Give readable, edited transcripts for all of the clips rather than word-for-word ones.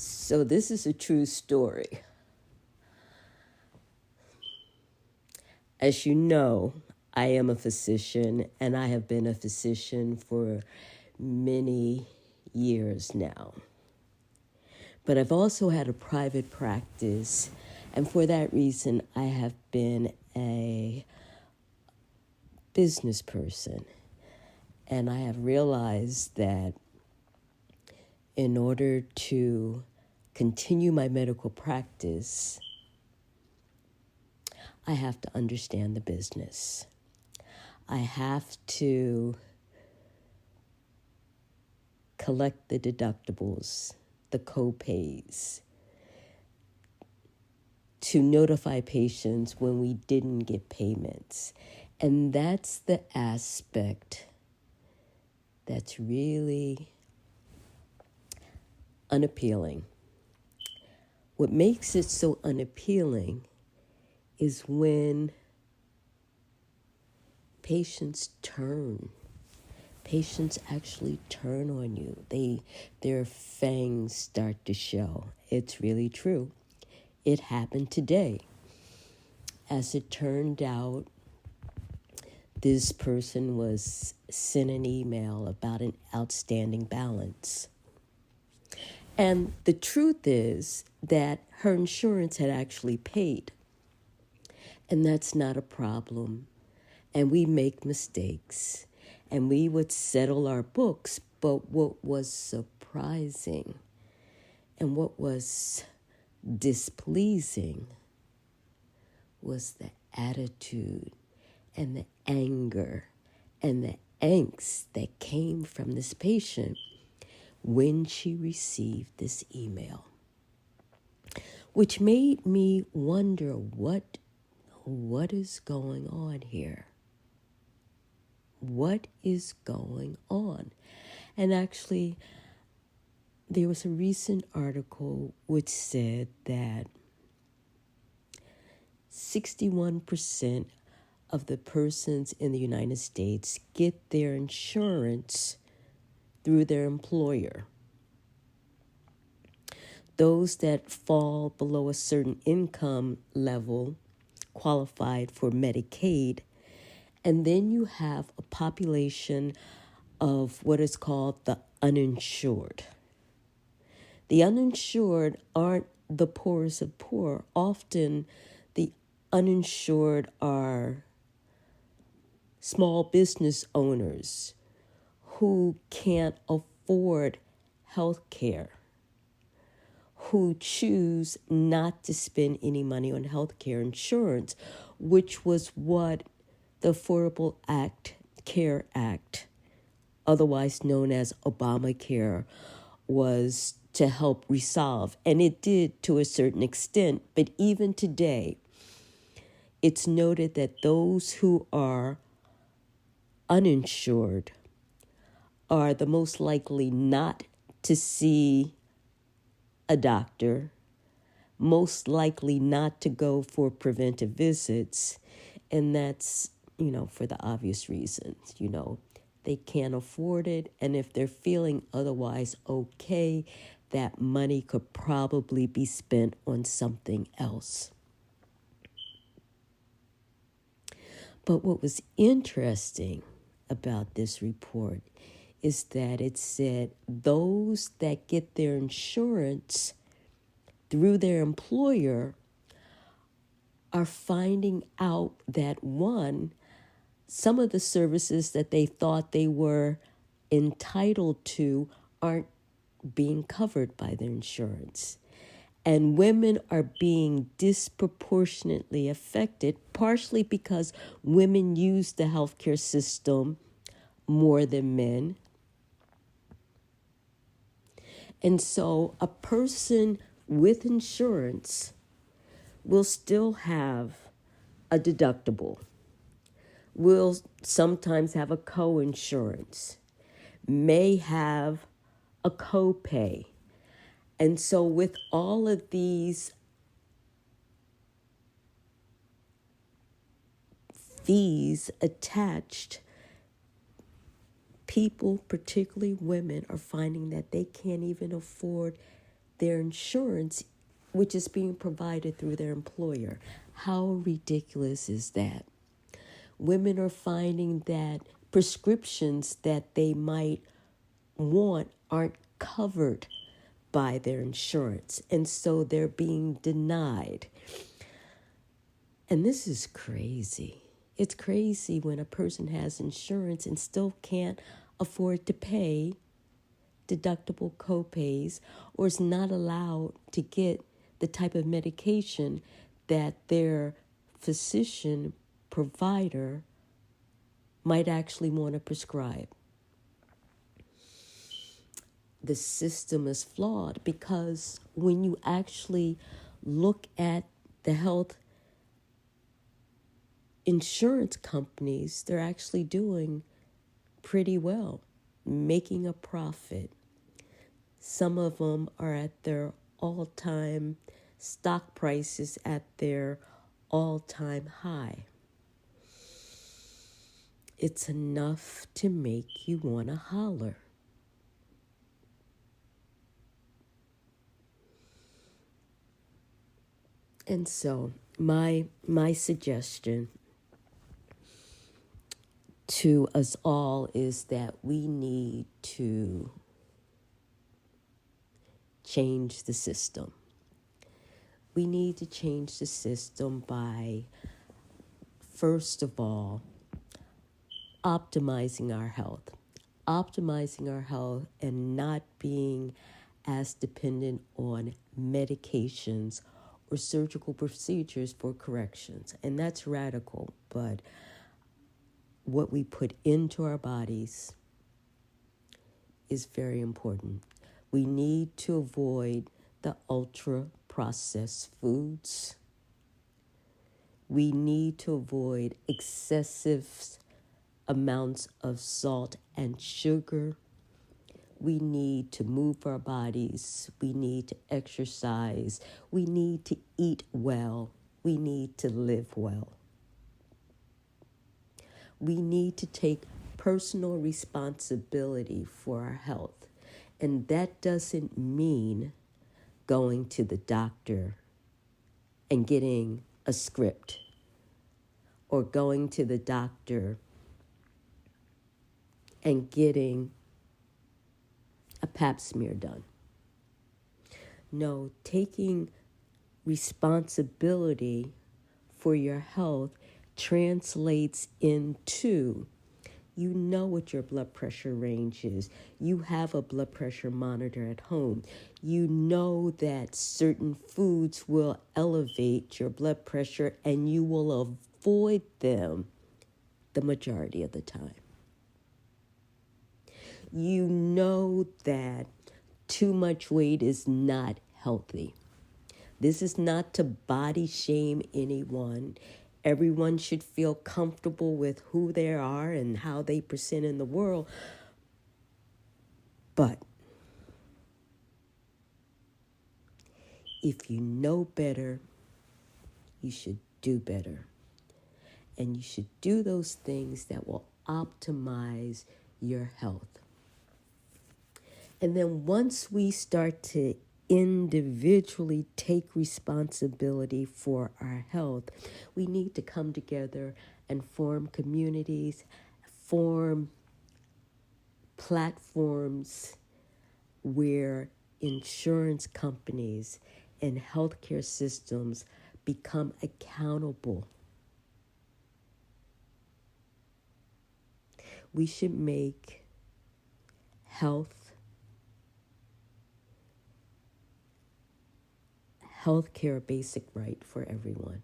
So this is a true story. As you know, I am a physician, and I have been a physician for many years now. But I've also had a private practice, and for that reason, I have been a business person. And I have realized that in order to continue my medical practice, I have to understand the business. I have to collect the deductibles, the copays, to notify patients when we didn't get payments. And that's the aspect that's really unappealing. What makes it so unappealing is when patients actually turn on you. Their fangs start to show. It's really true. It happened today. As it turned out, this person was sent an email about an outstanding balance. And the truth is that her insurance had actually paid. And that's not a problem. And we make mistakes. And we would settle our books. But what was surprising and what was displeasing was the attitude and the anger and the angst that came from this patient when she received this email, which made me wonder what is going on here? What is going on? And actually, there was a recent article which said that 61% of the persons in the United States get their insurance through their employer. Those that fall below a certain income level qualified for Medicaid. And then you have a population of what is called the uninsured. The uninsured aren't the poorest of poor. Often the uninsured are small business owners who can't afford health care, who choose not to spend any money on health care insurance, which was what the Affordable Care Act, otherwise known as Obamacare, was to help resolve. And it did to a certain extent, but even today, it's noted that those who are uninsured are the most likely not to see a doctor, most likely not to go for preventive visits, and that's, for the obvious reasons, they can't afford it, and if they're feeling otherwise okay, that money could probably be spent on something else. But what was interesting about this report is that it said those that get their insurance through their employer are finding out that, one, some of the services that they thought they were entitled to aren't being covered by their insurance. And women are being disproportionately affected, partially because women use the healthcare system more than men. And so a person with insurance will still have a deductible, will sometimes have a co-insurance, may have a copay. And so with all of these fees attached, people, particularly women, are finding that they can't even afford their insurance, which is being provided through their employer. How ridiculous is that? Women are finding that prescriptions that they might want aren't covered by their insurance, and so they're being denied. And this is crazy. It's crazy when a person has insurance and still can't afford to pay deductible copays, or is not allowed to get the type of medication that their physician provider might actually want to prescribe. The system is flawed because when you actually look at the health insurance companies, they're actually doing pretty well, making a profit. Some of them are at their all-time stock prices at their all-time high. It's enough to make you want to holler. And so my suggestion to us all is that we need to change the system. We need to change the system by, first of all, optimizing our health. Optimizing our health and not being as dependent on medications or surgical procedures for corrections. And that's radical, but what we put into our bodies is very important. We need to avoid the ultra-processed foods. We need to avoid excessive amounts of salt and sugar. We need to move our bodies. We need to exercise. We need to eat well. We need to live well. We need to take personal responsibility for our health. And that doesn't mean going to the doctor and getting a script, or going to the doctor and getting a pap smear done. No, taking responsibility for your health translates into, you know what your blood pressure range is. You have a blood pressure monitor at home. You know that certain foods will elevate your blood pressure and you will avoid them the majority of the time. You know that too much weight is not healthy. This is not to body shame anyone. Everyone should feel comfortable with who they are and how they present in the world. But if you know better, you should do better. And you should do those things that will optimize your health. And then once we start to individually take responsibility for our health, we need to come together and form communities, form platforms where insurance companies and healthcare systems become accountable. We should make healthcare a basic right for everyone.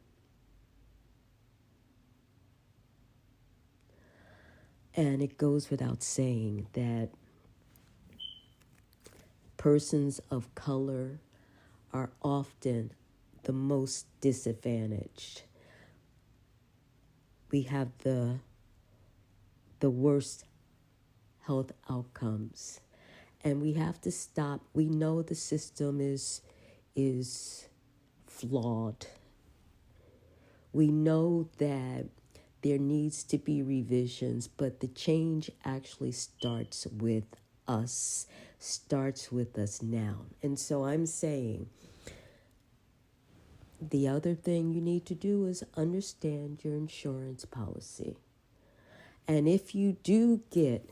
And it goes without saying that persons of color are often the most disadvantaged. We have the worst health outcomes. And we have to stop. We know the system is flawed. We know that there needs to be revisions, but the change actually starts with us starts with us now. And so I'm saying the other thing you need to do is understand your insurance policy. And if you do get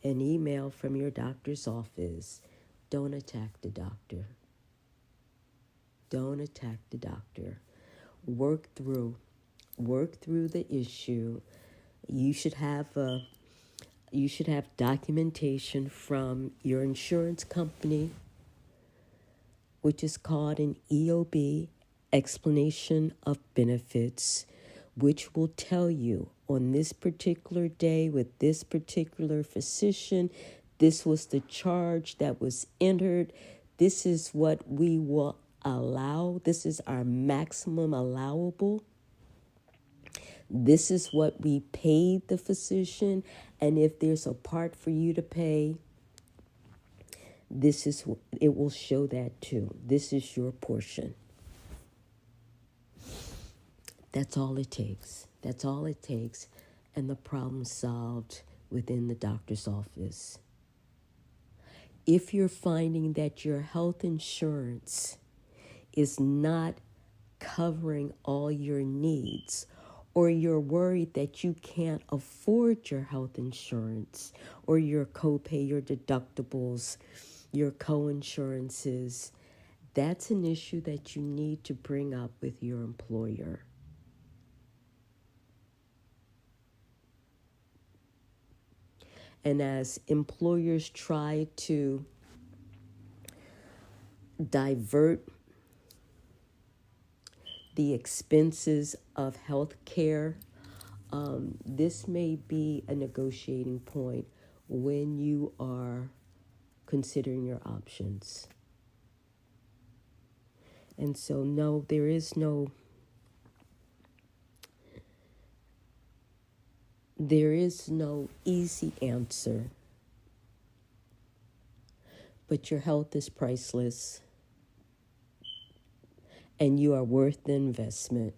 an email from your doctor's office, don't attack the doctor. Don't attack the doctor. Work through the issue. You should have documentation from your insurance company, which is called an EOB, explanation of benefits, which will tell you on this particular day with this particular physician, this was the charge that was entered. This is what we will allow. This is our maximum allowable. This is what we paid the physician. And if there's a part for you to pay, it will show that too. This is your portion. That's all it takes. That's all it takes. And the problem solved within the doctor's office. If you're finding that your health insurance is not covering all your needs, or you're worried that you can't afford your health insurance, or your copay, your deductibles, your coinsurances, that's an issue that you need to bring up with your employer. And as employers try to divert the expenses of health care, this may be a negotiating point when you are considering your options. And so, no, there is no easy answer. But your health is priceless, and you are worth the investment.